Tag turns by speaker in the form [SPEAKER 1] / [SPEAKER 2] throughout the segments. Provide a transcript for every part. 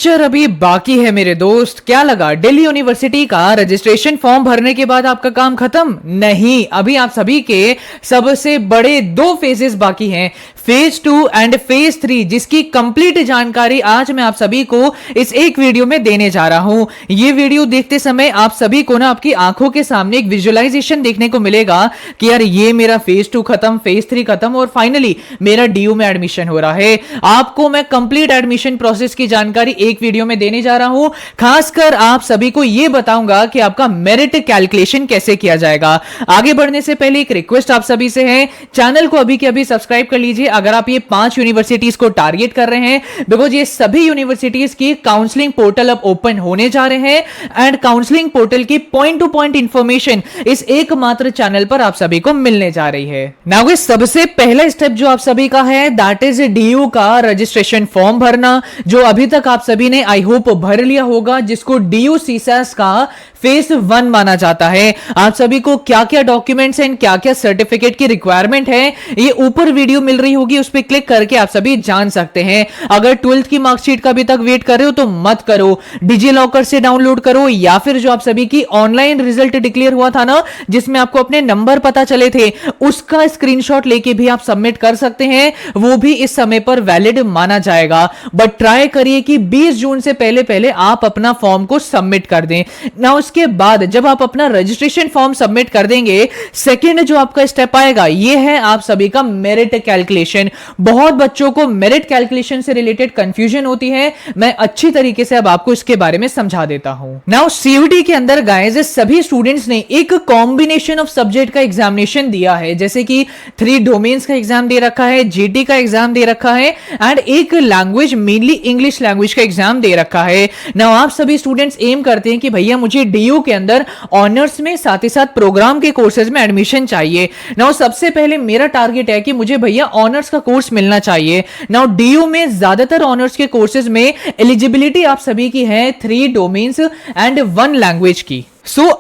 [SPEAKER 1] Picture अभी बाकी है मेरे दोस्त। क्या लगा दिल्ली यूनिवर्सिटी का रजिस्ट्रेशन फॉर्म भरने के बाद आपका काम खत्म? नहीं, अभी आप सभी के सबसे बड़े दो फेजेस बाकी हैं, फेज 2 एंड फेज 3, जिसकी कंप्लीट जानकारी आज मैं आप सभी को इस एक वीडियो में देने जा रहा हूं। ये वीडियो देखते समय आप सभी को ना आपकी आंखों के सामने एक विजुअलाइजेशन देखने को मिलेगा कि यार ये मेरा फेज 2 खत्म, फेज 3 खत्म और फाइनली मेरा डीयू में एडमिशन हो रहा है। आपको मैं कंप्लीट एडमिशन प्रोसेस की जानकारी एक वीडियो में देने जा रहा हूं। खासकर आप सभी को यह बताऊंगा कि आपका मेरिट कैलकुलेशन कैसे किया जाएगा। आगे बढ़ने से पहले एक रिक्वेस्ट आप सभी से है, चैनल को अभी के अभी सब्सक्राइब कर लीजिए अगर आप ये 5 यूनिवर्सिटीज को टारगेट कर रहे हैं, बिकॉज ये सभी यूनिवर्सिटीज की काउंसलिंग पोर्टल अब ओपन होने जा रहे हैं एंड काउंसलिंग पोर्टल की पॉइंट टू पॉइंट इंफॉर्मेशन इस एकमात्र चैनल पर आप सभी को मिलने जा रही है। नाउ सबसे पहला स्टेप जो आप सभी का है दैट इज डीयू का रजिस्ट्रेशन फॉर्म भरना, जो अभी तक आप सभी ने आई होप भर लिया होगा, जिसको डीयू सीसैस का फेज 1 माना जाता है। आप सभी को क्या क्या डॉक्यूमेंट्स एंड क्या क्या सर्टिफिकेट की रिक्वायरमेंट है ये ऊपर वीडियो मिल रही होगी, उस पर क्लिक करके आप सभी जान सकते हैं। अगर 12th की मार्कशीट का अभी तक वेट कर रहे हो तो मत करो, डिजी लॉकर से डाउनलोड करो या फिर जो आप सभी की ऑनलाइन रिजल्ट डिक्लेयर हुआ था ना, जिसमें आपको अपने नंबर पता चले थे, उसका स्क्रीनशॉट लेके भी आप सबमिट कर सकते हैं, वो भी इस समय पर वैलिड माना जाएगा। बट ट्राई करिए कि 20 जून से पहले पहले आप अपना फॉर्म को सबमिट कर दें ना। उसके बाद जब आप अपना रजिस्ट्रेशन फॉर्म सबमिट कर देंगे, सेकंड जो आपका स्टेप आएगा ये है आप सभी का मेरिट कैलकुलेशन। बहुत बच्चों को मेरिट कैलकुलेशन से रिलेटेड कंफ्यूजन होती है, मैं अच्छी तरीके से अब आपको इसके बारे में समझा देता हूं। नाउ सीयूटी के अंदर गाइस सभी स्टूडेंट्स ने एक कॉम्बिनेशन ऑफ सब्जेक्ट का एग्जामिनेशन दिया है, जैसे कि 3 डोमेन्स का एग्जाम दे रखा है, जीटी का एग्जाम दे रखा है एंड एक लैंग्वेज मेनली इंग्लिश लैंग्वेज का एग्जाम दे रखा है। नाउ आप सभी स्टूडेंट्स एम करते हैं कि भैया मुझे डीयू के अंदर ऑनर्स में साथ ही साथ प्रोग्राम के कोर्सेज में एडमिशन चाहिए। नाउ सबसे पहले मेरा टारगेट है कि मुझे भैया ऑनर्स का कोर्स मिलना चाहिए। नाउ डीयू में ज्यादातर ऑनर्स के कोर्सेज में एलिजिबिलिटी आप सभी की है 3 डोमेन्स एंड 1 लैंग्वेज की।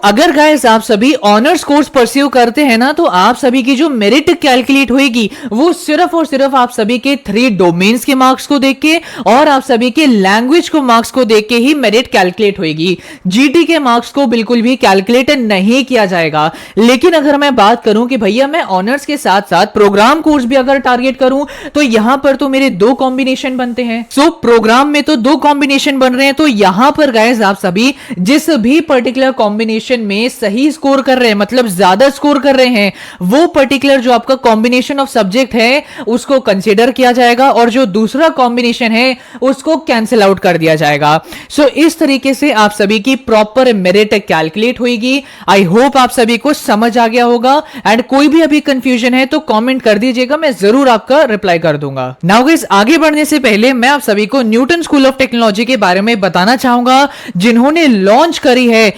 [SPEAKER 1] अगर गाइस आप सभी ऑनर्स कोर्स परस्यू करते हैं ना, तो आप सभी की जो मेरिट कैलकुलेट होगी वो सिर्फ और सिर्फ आप सभी के 3 डोमेन्स के मार्क्स को देख के और आप सभी के लैंग्वेज को मार्क्स को देख के ही मेरिट कैलकुलेट होगी। जीटी के मार्क्स को बिल्कुल भी कैलकुलेट नहीं किया जाएगा। लेकिन अगर मैं बात करूं कि भैया मैं ऑनर्स के साथ साथ प्रोग्राम कोर्स भी अगर टारगेट करूं, तो यहां पर तो मेरे 2 कॉम्बिनेशन बनते हैं। प्रोग्राम में तो 2 कॉम्बिनेशन बन रहे हैं, तो यहां पर गाइस आप सभी जिस भी पर्टिकुलर कॉम्बिनेशन में सही स्कोर कर रहे हैं, मतलब ज्यादा स्कोर कर रहे हैं, वो पर्टिकुलर जो आपका कॉम्बिनेशन ऑफ सब्जेक्ट है उसको कंसीडर किया जाएगा और जो दूसरा कॉम्बिनेशन है उसको कैंसिल आउट कर दिया जाएगा। इस तरीके से आप सभी की प्रॉपर मेरिट कैलकुलेट होगी। आई होप आप सभी को समझ आ गया होगा एंड कोई भी अभी कंफ्यूजन है तो कमेंट कर दीजिएगा, मैं जरूर आपका रिप्लाई कर दूंगा। नाउ गाइस आगे बढ़ने से पहले मैं आप सभी को न्यूटन स्कूल ऑफ टेक्नोलॉजी के बारे में बताना चाहूंगा, जिन्होंने लॉन्च करी है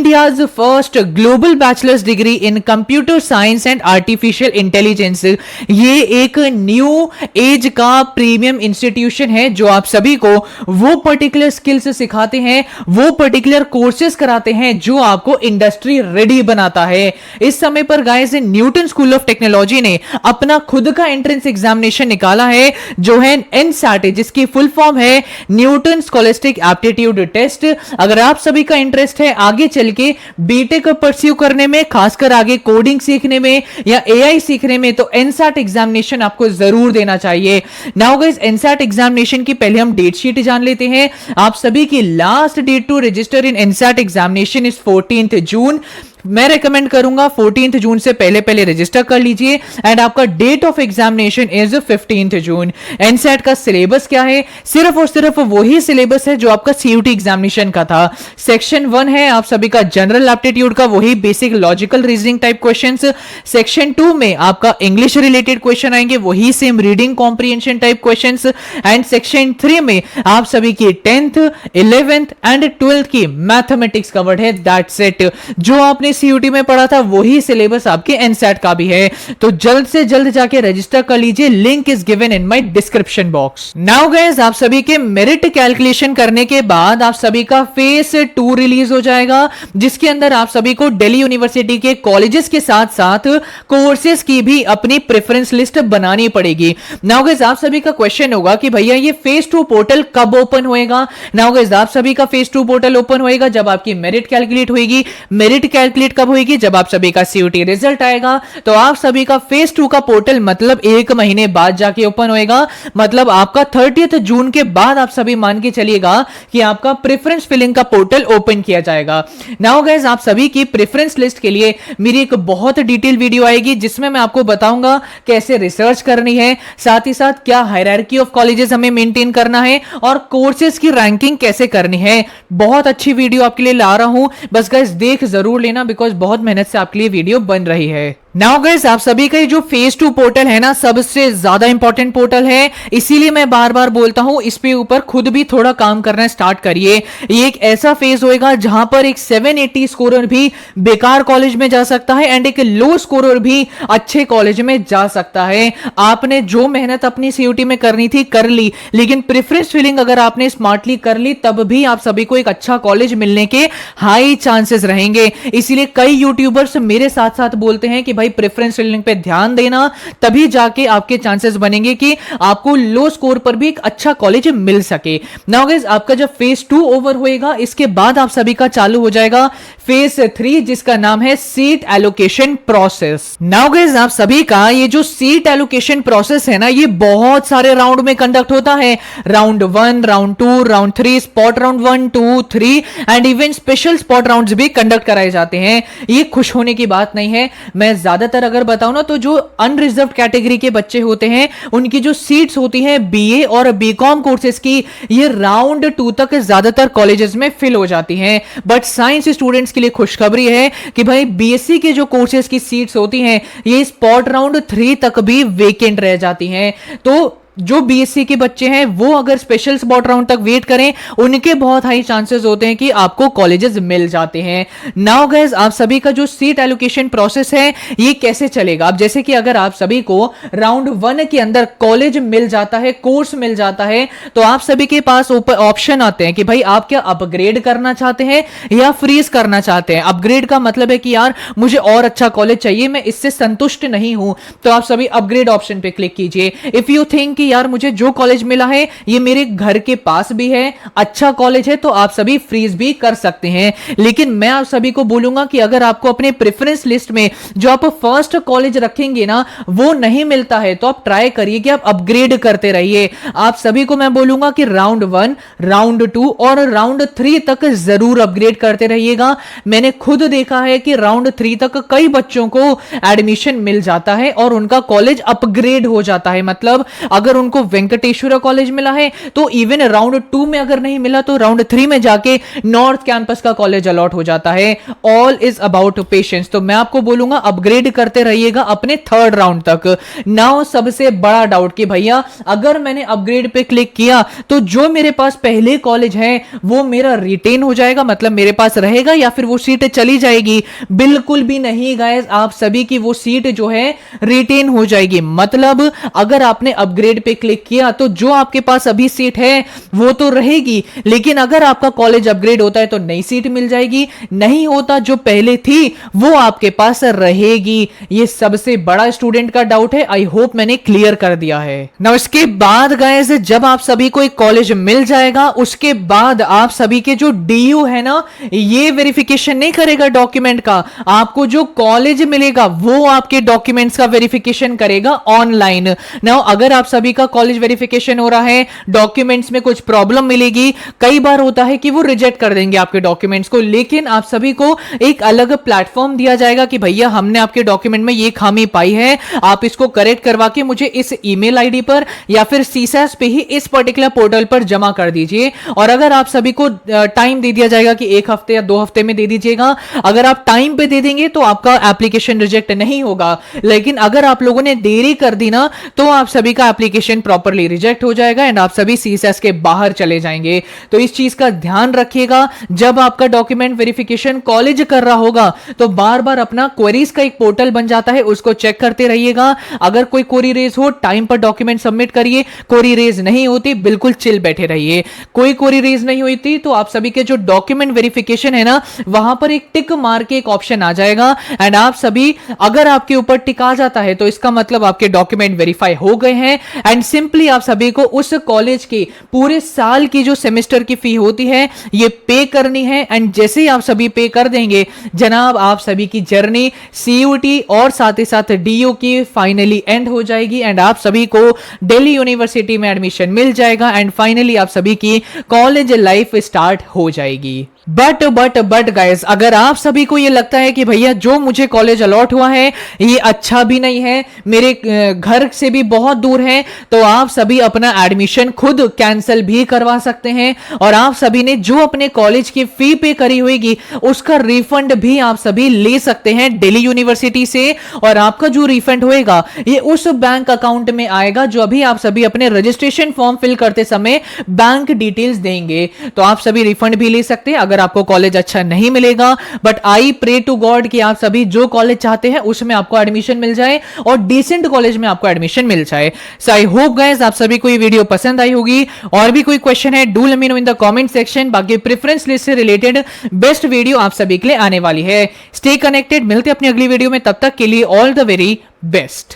[SPEAKER 1] India's first global bachelor's degree in computer science and artificial intelligence। ये एक न्यू एज का प्रीमियम इंस्टीट्यूशन है जो आप सभी को वो पर्टिकुलर स्किल्स सिखाते हैं, वो पर्टिकुलर कोर्सेज कराते हैं जो आपको इंडस्ट्री रेडी बनाता है। इस समय पर guys Newton school of technology ने अपना खुद का एंट्रेंस एग्जामिनेशन निकाला है जो है एनसैट, जिसकी फुल फॉर्म है न्यूटन स्कॉलस्टिक एप्टीट्यूड टेस्ट। अगर आप सभी का इंटरेस्ट है आगे चल के बीटेक परस्यू करने में, खासकर आगे कोडिंग सीखने में या एआई सीखने में, तो एनसैट एग्जामिनेशन आपको जरूर देना चाहिए। नाउ गाइस एनसैट एग्जामिनेशन की पहले हम डेट शीट जान लेते हैं। आप सभी की last date to register in NSAT examination is 14th June. मैं रेकमेंड करूंगा 14th जून से पहले पहले रजिस्टर कर लीजिए एंड आपका date of examination is 15th June. NSAT का सिलेबस क्या है? सिर्फ और सिर्फ वही सिलेबस है जो आपका सीयूटी एग्जामिनेशन का था। सेक्शन 1 है आप सभी का जनरल एप्टीट्यूड का, वही basic logical reasoning type questions. Section 2 में आपका इंग्लिश रिलेटेड क्वेश्चन आएंगे, वही same reading comprehension type questions. And section 3 में आप सभी की 10th 11th एंड 12th की मैथमेटिक्स कवर्ड है। That's it. जो आपने सीयूटी में पढ़ा था वही सिलेबस आपके एनसेट का भी है। तो जल्द से जल्द जाके रजिस्टर कर लीजिए, link is given in my description box. Now guys, आप सभी के मेरिट कैलकुलेशन करने के बाद आप सभी का फेज 2 रिलीज हो जाएगा, जिसके अंदर आप सभी को दिल्ली यूनिवर्सिटी के कॉलेजेस के साथ साथ कोर्सेज की भी अपनी प्रेफरेंस लिस्ट बनानी पड़ेगी। नाउ गाइस, आप सभी का क्वेश्चन होगा कि भैया ये फेज 2 पोर्टल कब ओपन होएगा। नाउ गाइस, आप सभी का फेज 2 पोर्टल ओपन होएगा जब आपकी मेरिट कैलकुलेट होगी। मेरिट कैलकुलेट कब होगी? जब आप सभी का सीयूटी रिजल्ट आएगा। तो आप सभी का फेज 2 का पोर्टल मतलब 1 महीने बाद जाके ओपन होएगा। मतलब आपका 30 जून के बाद आप सभी मान के चलिएगा कि आपका प्रेफरेंस फिलिंग का पोर्टल ओपन किया जाएगा। नाउ गाइस, आप सभी की प्रेफरेंस लिस्ट के लिए मेरी एक बहुत डिटेल वीडियो आएगी जिसमें मैं आपको बताऊंगा कैसे रिसर्च करनी है, साथ ही साथ क्या हायरार्की ऑफ कॉलेजेस हमें मेंटेन करना है और कोर्सेज की रैंकिंग कैसे करनी है। बहुत अच्छी वीडियो आपके लिए ला रहा हूं, बस गाइस देख जरूर लेना बिकॉज बहुत मेहनत से आपके लिए वीडियो बन रही है। नाउ गाइस, आप सभी का जो फेज 2 पोर्टल है ना, सबसे ज्यादा इंपॉर्टेंट पोर्टल है, इसीलिए मैं बार बार बोलता हूं इस पे ऊपर खुद भी थोड़ा काम करना स्टार्ट करिए। ये एक ऐसा फेज होएगा जहां पर एक 780 स्कोरर भी बेकार कॉलेज में जा सकता है एंड एक लो स्कोरर भी अच्छे कॉलेज में जा सकता है। आपने जो मेहनत अपनी सीयूटी में करनी थी कर ली, लेकिन प्रेफरेंस फिलिंग अगर आपने स्मार्टली कर ली तब भी आप सभी को एक अच्छा कॉलेज मिलने के हाई चांसेस रहेंगे। इसीलिए कई यूट्यूबर्स मेरे साथ साथ बोलते हैं कि भाई प्रेफरेंस फिलिंग पे ध्यान देना, तभी जाके आपके चांसेस बनेंगे कि आपको लो स्कोर पर भी एक अच्छा कॉलेज मिल सके। नाउ गाइस, आपका जब फेज 2 ओवर होएगा इसके बाद आप सभी का चालू हो जाएगा फेज 3 जिसका नाम है seat allocation process. Now guys, आप सभी का ये जो सीट एलोकेशन प्रोसेस है ना, ये बहुत सारे राउंड में कंडक्ट होता है। Round 1, round 2, round 3, spot round 1, 2, 3 and even special spot rounds भी कंडक्ट कराए जाते हैं। ये खुश होने की बात नहीं है। मैं ज्यादातर अगर बताऊं ना तो जो अनरिजर्व कैटेगरी के बच्चे होते हैं उनकी जो सीट्स होती हैं बीए और बीकॉम कोर्सेज की, ये राउंड 2 तक ज्यादातर कॉलेजेस में फिल हो जाती हैं। बट साइंस स्टूडेंट्स के लिए खुशखबरी है कि भाई बीएससी के जो कोर्सेज की सीट्स होती हैं ये स्पॉट राउंड 3 तक भी वेकेंट रह जाती हैं। तो जो बीएससी के बच्चे हैं वो अगर स्पेशल स्पॉट राउंड तक वेट करें, उनके बहुत हाई चांसेस होते हैं कि आपको कॉलेजेस मिल जाते हैं। नाउ गाइस, आप सभी का जो सीट एलोकेशन प्रोसेस है ये कैसे चलेगा। अब जैसे कि अगर आप सभी को राउंड 1 के अंदर कॉलेज मिल जाता है, कोर्स मिल जाता है, तो आप सभी के पास ऑप्शन आते हैं कि भाई आप क्या अपग्रेड करना चाहते हैं या फ्रीज करना चाहते हैं। अपग्रेड का मतलब है कि यार मुझे और अच्छा कॉलेज चाहिए, मैं इससे संतुष्ट नहीं हूं, तो आप सभी अपग्रेड ऑप्शन पे क्लिक कीजिए। इफ यू थिंक यार मुझे जो कॉलेज मिला है ये मेरे घर के पास भी है, अच्छा कॉलेज है, तो आप सभी फ्रीज भी कर सकते हैं। लेकिन मैं आप सभी को बोलूंगा कि अगर आपको अपने प्रेफरेंस लिस्ट में जो आप फर्स्ट कॉलेज रखेंगे ना वो नहीं मिलता है तो आप ट्राई करिए कि आप अपग्रेड करते रहिए। आप सभी को मैं बोलूंगा कि राउंड 1, राउंड 2 और राउंड 3 तक जरूर अपग्रेड करते रहिएगा। मैंने खुद देखा है कि राउंड 3 तक कई बच्चों को एडमिशन मिल जाता है और उनका कॉलेज अपग्रेड हो जाता है। मतलब अगर उनको वेंकटेश्वरा कॉलेज मिला है तो इवन राउंड 2 में अगर नहीं मिला तो राउंड 3 में जाके नॉर्थ कैंपस का कॉलेज अलॉट हो जाता है। All is about patience. तो मैं आपको बोलूंगा अपग्रेड करते रहिएगा अपने 3rd राउंड तक। नाउ सबसे बड़ा डाउट कि भैया अगर मैंने अपग्रेड पे क्लिक किया तो जो मेरे पास पहले कॉलेज है वो मेरा रिटेन हो जाएगा, मतलब मेरे पास रहेगा या फिर वो सीट चली जाएगी। बिल्कुल भी नहीं गाइस, आप सभी की वो सीट जो है रिटेन हो जाएगी। मतलब अगर आपने अपग्रेड पे क्लिक किया तो जो आपके पास अभी सीट है वो तो रहेगी, लेकिन अगर आपका कॉलेज अपग्रेड होता है तो नई सीट मिल जाएगी, नहीं होता जो पहले थी वो आपके पास रहेगी। ये सबसे बड़ा स्टूडेंट का डाउट है। आई होप मैंने क्लियर कर दिया है। नाउ इसके बाद गाइस जब आप सभी को एक कॉलेज मिल जाएगा उसके बाद आप सभी के जो डीयू है ना ये वेरिफिकेशन नहीं करेगा डॉक्यूमेंट का, आपको जो कॉलेज मिलेगा वो आपके डॉक्यूमेंट्स का वेरिफिकेशन करेगा ऑनलाइन। नाउ अगर आप सभी का कॉलेज वेरिफिकेशन हो रहा है, डॉक्यूमेंट्स में कुछ प्रॉब्लम मिलेगी, कई बार होता है कि वो रिजेक्ट कर देंगे आपके डॉक्यूमेंट्स को, लेकिन आप सभी को एक अलग प्लेटफॉर्म दिया जाएगा कि भैया हमने आपके डॉक्यूमेंट में ये खामी पाई है, आप इसको करेक्ट करवा के मुझे इस ईमेल आईडी पर या फिर सीसैस पे ही इस पर्टिकुलर पोर्टल पर जमा कर दीजिए। और अगर आप सभी को टाइम दे दिया जाएगा कि 1 हफ्ते या 2 हफ्ते में दे दीजिएगा, अगर आप टाइम पे दे देंगे तो आपका एप्लीकेशन रिजेक्ट नहीं होगा, लेकिन अगर आप लोगों ने देरी कर दी ना तो आप सभी का एप्लीकेशन एप्लीकेशन प्रॉपरली रिजेक्ट हो जाएगा एंड आप सभी सीएसएस के बाहर चले जाएंगे। तो इस चीज का ध्यान रखिएगा, जब आपका डॉक्यूमेंट वेरिफिकेशन कॉलेज कर रहा होगा तो बार बार अपना क्वेरीज का एक पोर्टल बन जाता है, उसको चेक करते रहिएगा। अगर कोई क्वेरी रेज हो टाइम पर डॉक्यूमेंट सबमिट करिए, क्वेरी रेज नहीं होती बिल्कुल चिल बैठे रहिए। कोई क्वेरी रेज नहीं हुई थी तो आप सभी के जो डॉक्यूमेंट वेरिफिकेशन है ना, वहां पर एक टिक मार के एक ऑप्शन आ जाएगा एंड आप सभी, अगर आपके ऊपर टिक आ जाता है तो इसका मतलब आपके डॉक्यूमेंट वेरीफाई हो गए हैं एंड सिंपली आप सभी को उस कॉलेज की पूरे साल की जो सेमेस्टर की फी होती है ये पे करनी है एंड जैसे ही आप सभी पे कर देंगे जनाब, आप सभी की जर्नी सीयूटी और साथ ही साथ डीयू की फाइनली एंड हो जाएगी एंड आप सभी को दिल्ली यूनिवर्सिटी में एडमिशन मिल जाएगा एंड फाइनली आप सभी की कॉलेज लाइफ स्टार्ट हो जाएगी। बट गाइस, अगर आप सभी को ये लगता है कि भैया जो मुझे कॉलेज अलॉट हुआ है ये अच्छा भी नहीं है, मेरे घर से भी बहुत दूर है, तो आप सभी अपना एडमिशन खुद कैंसिल भी करवा सकते हैं और आप सभी ने जो अपने कॉलेज की फी पे करी होगी उसका रिफंड भी आप सभी ले सकते हैं दिल्ली यूनिवर्सिटी से और आपका जो रिफंड होएगा ये उस बैंक अकाउंट में आएगा जो अभी आप सभी अपने रजिस्ट्रेशन फॉर्म फिल करते समय बैंक डिटेल्स देंगे। तो आप सभी रिफंड भी ले सकते हैं अगर आपको कॉलेज अच्छा नहीं मिलेगा। But I pray to God कि आप सभी जो कॉलेज चाहते हैं उसमें आपको एडमिशन मिल जाए और डिसेंट कॉलेज में आपको एडमिशन मिल जाए। सो आई होप गाइस आप सभी को ये वीडियो पसंद आई होगी। और भी कोई क्वेश्चन है do let me know in the comment section. बाकी प्रेफरेंस लिस्ट से रिलेटेड बेस्ट वीडियो आप सभी के लिए आने वाली है। स्टे कनेक्टेड, मिलते हैं अपनी अगली वीडियो में, तब तक के लिए ऑल द वेरी बेस्ट।